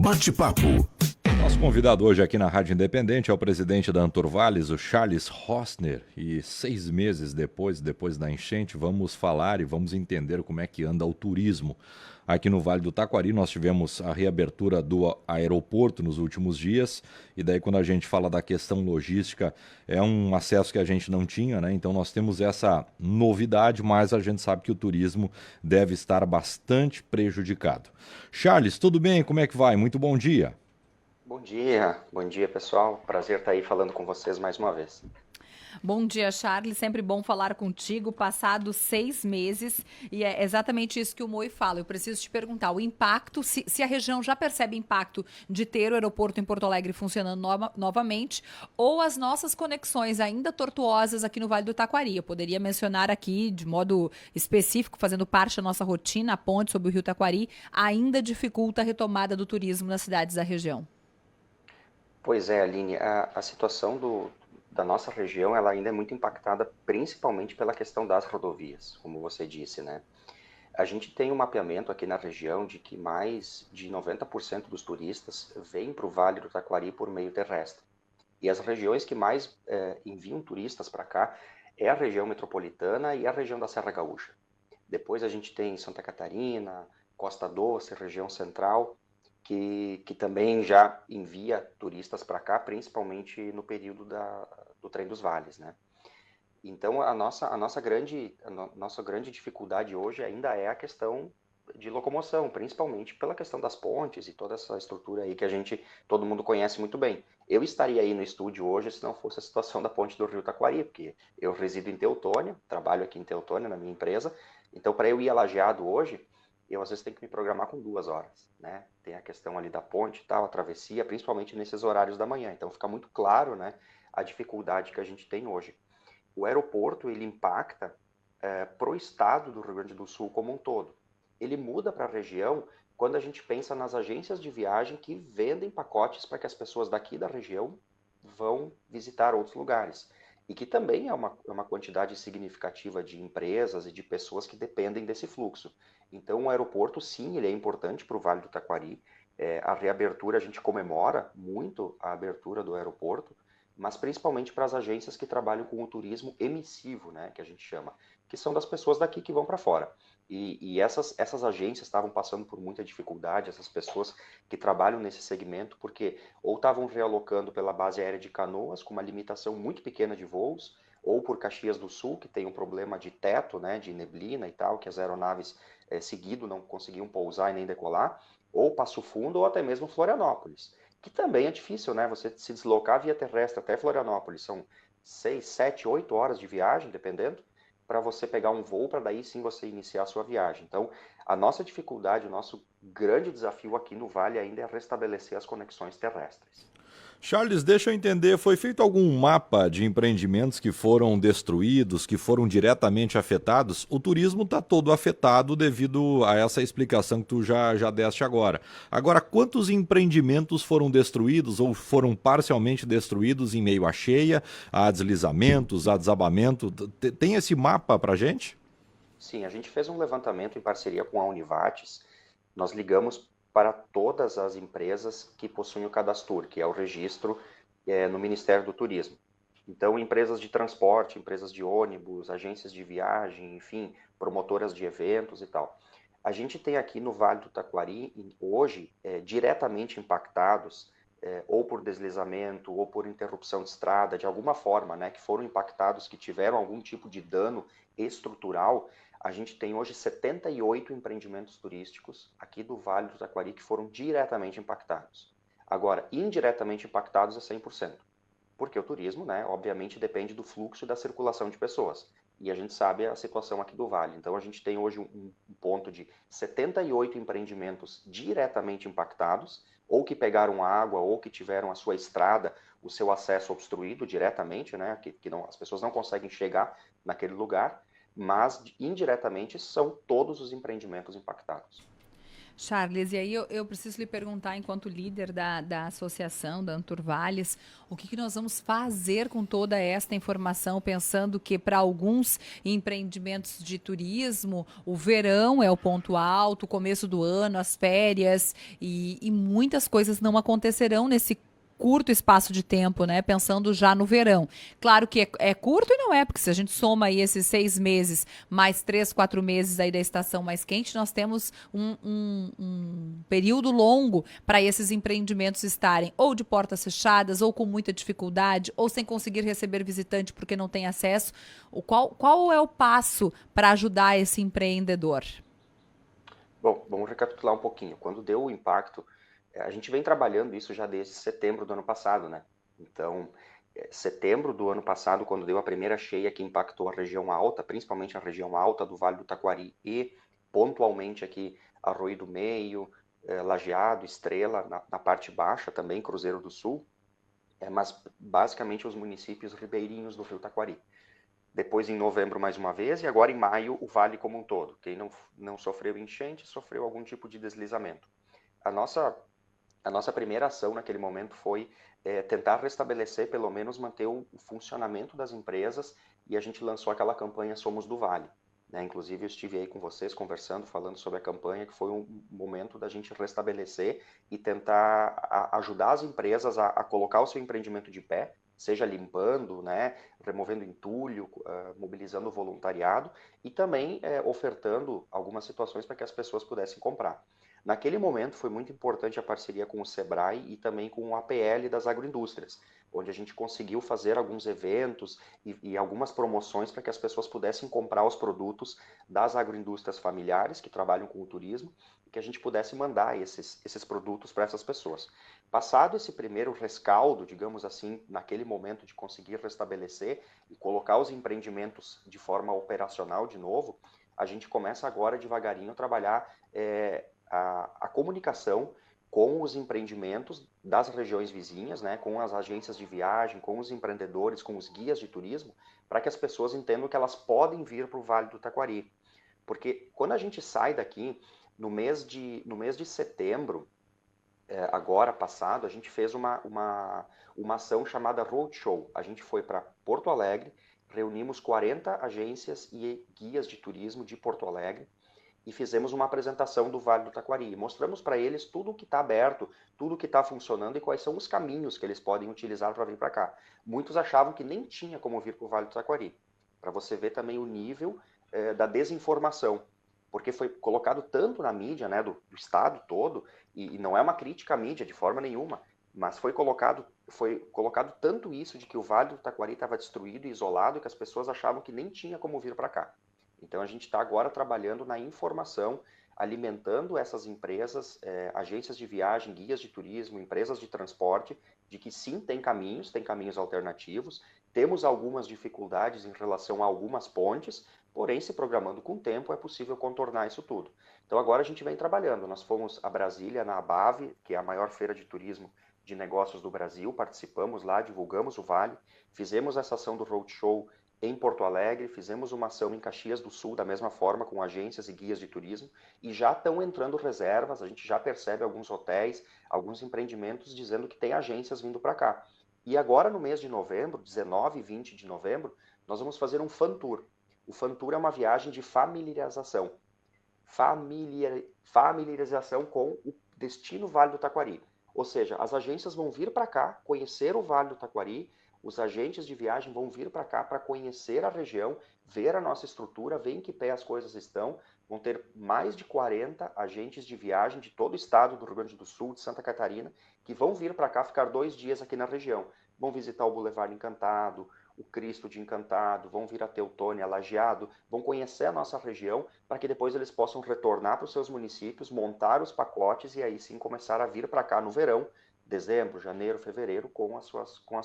Bate-papo. Nosso convidado hoje aqui na Rádio Independente é o presidente da Anturvales, o Charles Rossner. E 6 meses depois da enchente, vamos falar e vamos entender como é que anda o turismo. Aqui no Vale do Taquari nós tivemos a reabertura do aeroporto nos últimos dias, e daí quando a gente fala da questão logística, é um acesso que a gente não tinha, né? Então nós temos essa novidade, mas a gente sabe que o turismo deve estar bastante prejudicado. Charles, tudo bem? Como é que vai? Muito bom dia. Bom dia pessoal. Prazer estar aí falando com vocês mais uma vez. Bom dia, Charles. Sempre bom falar contigo. Passados 6 meses, e é exatamente isso que o Moi fala. Eu preciso te perguntar, o impacto, se a região já percebe impacto de ter o aeroporto em Porto Alegre funcionando novamente, ou as nossas conexões ainda tortuosas aqui no Vale do Taquari. Eu poderia mencionar aqui, de modo específico, fazendo parte da nossa rotina, a ponte sobre o Rio Taquari ainda dificulta a retomada do turismo nas cidades da região. Pois é, Aline, a situação da nossa região ela ainda é muito impactada principalmente pela questão das rodovias, como você disse, né? A gente tem um mapeamento aqui na região de que mais de 90% dos turistas vêm para o Vale do Taquari por meio terrestre. E as regiões que mais enviam turistas para cá é a região metropolitana e a região da Serra Gaúcha. Depois a gente tem Santa Catarina, Costa Doce, região central, que também já envia turistas para cá, principalmente no período do Trem dos Vales, né? Então, a nossa grande dificuldade hoje ainda é a questão de locomoção, principalmente pela questão das pontes e toda essa estrutura aí que todo mundo conhece muito bem. Eu estaria aí no estúdio hoje se não fosse a situação da ponte do Rio Taquari, porque eu resido em Teutônia, trabalho aqui em Teutônia, na minha empresa, então para eu ir a Lajeado hoje, eu às vezes tenho que me programar com 2 horas, né? Tem a questão ali da ponte e tal, a travessia, principalmente nesses horários da manhã. Então fica muito claro, né, a dificuldade que a gente tem hoje. O aeroporto, ele impacta para o estado do Rio Grande do Sul como um todo. Ele muda para a região quando a gente pensa nas agências de viagem que vendem pacotes para que as pessoas daqui da região vão visitar outros lugares. E que também é uma quantidade significativa de empresas e de pessoas que dependem desse fluxo. Então, o aeroporto, sim, ele é importante para o Vale do Taquari. A reabertura, a gente comemora muito a abertura do aeroporto, mas principalmente para as agências que trabalham com o turismo emissivo, né, que a gente chama, que são das pessoas daqui que vão para fora. E essas agências estavam passando por muita dificuldade, essas pessoas que trabalham nesse segmento, porque ou estavam realocando pela base aérea de Canoas, com uma limitação muito pequena de voos, ou por Caxias do Sul, que tem um problema de teto, né, de neblina e tal, que as aeronaves seguido não conseguiam pousar e nem decolar, ou Passo Fundo, ou até mesmo Florianópolis, que também é difícil, né, você se deslocar via terrestre até Florianópolis, são 6, 7, 8 horas de viagem, dependendo, para você pegar um voo, para daí sim você iniciar a sua viagem. Então, a nossa dificuldade, o nosso grande desafio aqui no Vale ainda é restabelecer as conexões terrestres. Charles, deixa eu entender, foi feito algum mapa de empreendimentos que foram destruídos, que foram diretamente afetados? O turismo está todo afetado devido a essa explicação que tu já deste agora. Agora, quantos empreendimentos foram destruídos ou foram parcialmente destruídos em meio à cheia, a deslizamentos, a desabamento? Tem esse mapa para gente? Sim, a gente fez um levantamento em parceria com a Univates. Nós ligamos para todas as empresas que possuem o Cadastur, que é o registro no Ministério do Turismo. Então, empresas de transporte, empresas de ônibus, agências de viagem, enfim, promotoras de eventos e tal. A gente tem aqui no Vale do Taquari, hoje, diretamente impactados, ou por deslizamento, ou por interrupção de estrada, de alguma forma, né, que foram impactados, que tiveram algum tipo de dano estrutural. A gente tem hoje 78 empreendimentos turísticos aqui do Vale do Taquari que foram diretamente impactados. Agora, indiretamente impactados é 100%, porque o turismo, né, obviamente, depende do fluxo e da circulação de pessoas. E a gente sabe a situação aqui do Vale. Então, a gente tem hoje um ponto de 78 empreendimentos diretamente impactados, ou que pegaram água, ou que tiveram a sua estrada, o seu acesso obstruído diretamente, né, que não, as pessoas não conseguem chegar naquele lugar, mas indiretamente são todos os empreendimentos impactados. Charles, e aí eu preciso lhe perguntar, enquanto líder da associação, da Anturvales, o que nós vamos fazer com toda esta informação, pensando que para alguns empreendimentos de turismo, o verão é o ponto alto, o começo do ano, as férias, e muitas coisas não acontecerão nesse curto espaço de tempo, né? Pensando já no verão. Claro que é curto e não é, porque se a gente soma aí esses 6 meses, mais 3, 4 meses aí da estação mais quente, nós temos um período longo para esses empreendimentos estarem ou de portas fechadas, ou com muita dificuldade, ou sem conseguir receber visitante porque não tem acesso. Qual é o passo para ajudar esse empreendedor? Bom, vamos recapitular um pouquinho. Quando deu o impacto, a gente vem trabalhando isso já desde setembro do ano passado, né? Então, setembro do ano passado, quando deu a primeira cheia que impactou a região alta, principalmente a região alta do Vale do Taquari e pontualmente aqui Arroio do Meio, Lajeado, Estrela, na parte baixa também, Cruzeiro do Sul, mas basicamente os municípios ribeirinhos do Rio Taquari. Depois em novembro mais uma vez e agora em maio o vale como um todo. Quem não sofreu enchente sofreu algum tipo de deslizamento. A nossa primeira ação naquele momento foi tentar restabelecer, pelo menos manter o funcionamento das empresas, e a gente lançou aquela campanha Somos do Vale. Né? Inclusive eu estive aí com vocês conversando, falando sobre a campanha, que foi um momento da gente restabelecer e tentar ajudar as empresas a colocar o seu empreendimento de pé, seja limpando, né, removendo entulho, mobilizando o voluntariado e também ofertando algumas situações para que as pessoas pudessem comprar. Naquele momento foi muito importante a parceria com o Sebrae e também com o APL das agroindústrias, onde a gente conseguiu fazer alguns eventos e algumas promoções para que as pessoas pudessem comprar os produtos das agroindústrias familiares que trabalham com o turismo e que a gente pudesse mandar esses produtos para essas pessoas. Passado esse primeiro rescaldo, digamos assim, naquele momento de conseguir restabelecer e colocar os empreendimentos de forma operacional de novo, a gente começa agora devagarinho a trabalhar a comunicação com os empreendimentos das regiões vizinhas, né, com as agências de viagem, com os empreendedores, com os guias de turismo, para que as pessoas entendam que elas podem vir para o Vale do Taquari. Porque quando a gente sai daqui, no mês de setembro, agora passado, a gente fez uma ação chamada Roadshow. A gente foi para Porto Alegre, reunimos 40 agências e guias de turismo de Porto Alegre, e fizemos uma apresentação do Vale do Taquari. Mostramos para eles tudo o que está aberto, tudo o que está funcionando e quais são os caminhos que eles podem utilizar para vir para cá. Muitos achavam que nem tinha como vir para o Vale do Taquari. Para você ver também o nível da desinformação. Porque foi colocado tanto na mídia, né, do estado todo, e não é uma crítica à mídia de forma nenhuma, mas foi colocado tanto isso de que o Vale do Taquari estava destruído e isolado que as pessoas achavam que nem tinha como vir para cá. Então a gente está agora trabalhando na informação, alimentando essas empresas, agências de viagem, guias de turismo, empresas de transporte, de que sim, tem caminhos alternativos, temos algumas dificuldades em relação a algumas pontes, porém, se programando com tempo, é possível contornar isso tudo. Então agora a gente vem trabalhando, nós fomos a Brasília, na ABAV, que é a maior feira de turismo de negócios do Brasil, participamos lá, divulgamos o Vale, fizemos essa ação do Roadshow em Porto Alegre, fizemos uma ação em Caxias do Sul, da mesma forma, com agências e guias de turismo, e já estão entrando reservas, a gente já percebe alguns hotéis, alguns empreendimentos dizendo que tem agências vindo para cá. E agora, no mês de novembro, 19 e 20 de novembro, nós vamos fazer um Fan Tour. O Fan Tour é uma viagem de familiarização. Familiarização com o destino Vale do Taquari. Ou seja, as agências vão vir para cá, conhecer o Vale do Taquari, os agentes de viagem vão vir para cá para conhecer a região, ver a nossa estrutura, ver em que pé as coisas estão. Vão ter mais de 40 agentes de viagem de todo o estado do Rio Grande do Sul, de Santa Catarina, que vão vir para cá ficar 2 dias aqui na região. Vão visitar o Boulevard Encantado, o Cristo de Encantado, vão vir a Teutônia, Lajeado, vão conhecer a nossa região para que depois eles possam retornar para os seus municípios, montar os pacotes e aí sim começar a vir para cá no verão, dezembro, janeiro, fevereiro, com as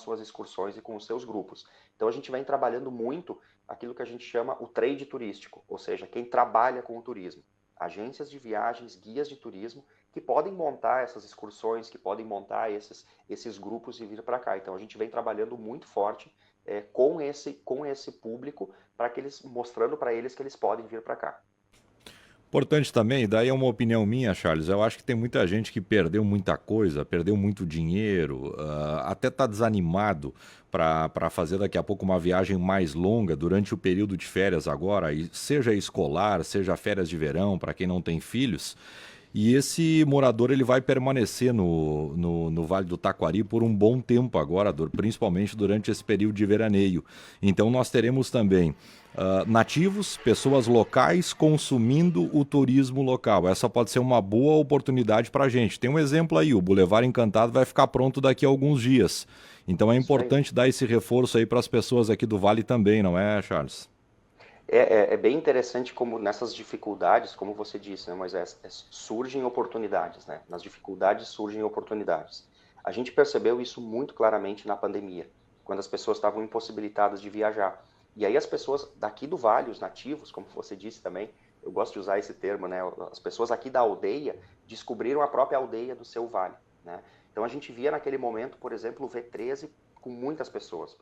suas excursões e com os seus grupos. Então a gente vem trabalhando muito aquilo que a gente chama o trade turístico, ou seja, quem trabalha com o turismo. Agências de viagens, guias de turismo, que podem montar essas excursões, que podem montar esses grupos e vir para cá. Então a gente vem trabalhando muito forte com esse público, para que eles mostrando para eles que eles podem vir para cá. Importante também, daí é uma opinião minha, Charles, eu acho que tem muita gente que perdeu muita coisa, perdeu muito dinheiro, até está desanimado para fazer daqui a pouco uma viagem mais longa durante o período de férias agora, seja escolar, seja férias de verão, para quem não tem filhos. E esse morador ele vai permanecer no Vale do Taquari por um bom tempo agora, principalmente durante esse período de veraneio. Então nós teremos também nativos, pessoas locais consumindo o turismo local. Essa pode ser uma boa oportunidade para a gente. Tem um exemplo aí, o Boulevard Encantado vai ficar pronto daqui a alguns dias. Então é importante dar esse reforço aí para as pessoas aqui do Vale também, não é, Charles? É bem interessante como nessas dificuldades, como você disse, né, Moisés, surgem oportunidades, né? Nas dificuldades surgem oportunidades. A gente percebeu isso muito claramente na pandemia, quando as pessoas estavam impossibilitadas de viajar. E aí as pessoas daqui do Vale, os nativos, como você disse também, eu gosto de usar esse termo, né? As pessoas aqui da aldeia descobriram a própria aldeia do seu vale, né? Então a gente via naquele momento, por exemplo, o V13 com muitas pessoas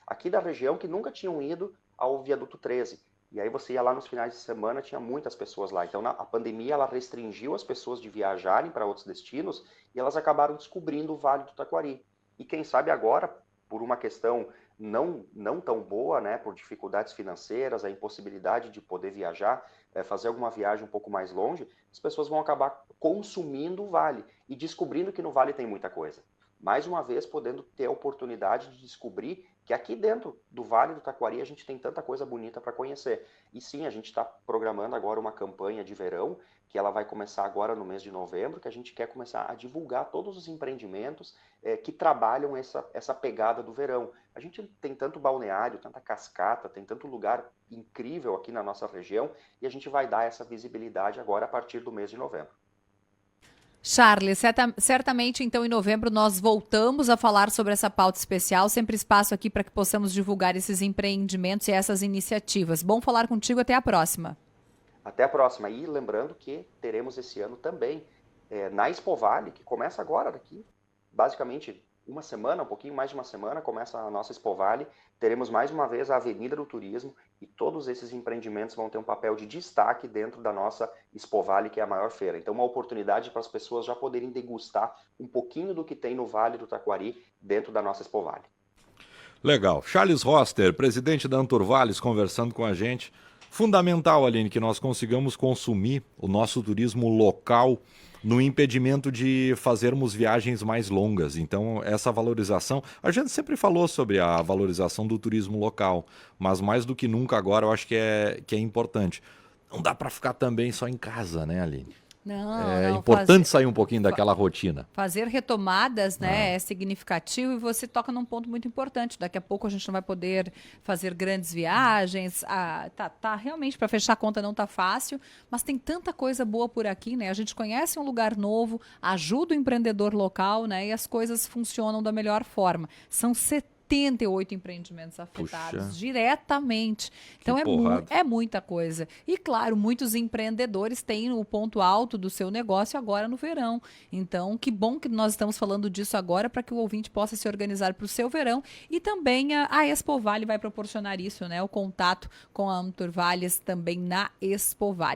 aqui da região que nunca tinham ido ao Viaduto 13. E aí você ia lá nos finais de semana, tinha muitas pessoas lá. Então a pandemia ela restringiu as pessoas de viajarem para outros destinos e elas acabaram descobrindo o Vale do Taquari. E quem sabe agora, por uma questão não tão boa, né, por dificuldades financeiras, a impossibilidade de poder viajar, fazer alguma viagem um pouco mais longe, as pessoas vão acabar consumindo o Vale e descobrindo que no Vale tem muita coisa. Mais uma vez, podendo ter a oportunidade de descobrir que aqui dentro do Vale do Taquari a gente tem tanta coisa bonita para conhecer. E sim, a gente está programando agora uma campanha de verão, que ela vai começar agora no mês de novembro, que a gente quer começar a divulgar todos os empreendimentos que trabalham essa pegada do verão. A gente tem tanto balneário, tanta cascata, tem tanto lugar incrível aqui na nossa região, e a gente vai dar essa visibilidade agora a partir do mês de novembro. Charles, certamente então em novembro nós voltamos a falar sobre essa pauta especial, sempre espaço aqui para que possamos divulgar esses empreendimentos e essas iniciativas. Bom falar contigo, até a próxima. Até a próxima. E lembrando que teremos esse ano também na Expo Vale, que começa agora, daqui basicamente uma semana, um pouquinho mais de uma semana, começa a nossa Expo Vale. Teremos mais uma vez a Avenida do Turismo e todos esses empreendimentos vão ter um papel de destaque dentro da nossa Expo Vale, que é a maior feira. Então, uma oportunidade para as pessoas já poderem degustar um pouquinho do que tem no Vale do Taquari dentro da nossa Expo Vale. Legal. Charles Roster, presidente da Anturvales, conversando com a gente. Fundamental, Aline, que nós consigamos consumir o nosso turismo local no impedimento de fazermos viagens mais longas. Então, essa valorização... A gente sempre falou sobre a valorização do turismo local, mas mais do que nunca agora eu acho que é importante. Não dá para ficar também só em casa, né, Aline? É importante sair um pouquinho daquela rotina. Fazer retomadas, né, é significativo e você toca num ponto muito importante. Daqui a pouco a gente não vai poder fazer grandes viagens. Realmente, para fechar a conta não tá fácil, mas tem tanta coisa boa por aqui, né? A gente conhece um lugar novo, ajuda o empreendedor local, né, e as coisas funcionam da melhor forma. São 78 empreendimentos afetados diretamente. Então é muita coisa. E claro, muitos empreendedores têm o ponto alto do seu negócio agora no verão. Então, que bom que nós estamos falando disso agora para que o ouvinte possa se organizar para o seu verão. E também a Expo Vale vai proporcionar isso, né? O contato com a Anturvales também na Expo Vale.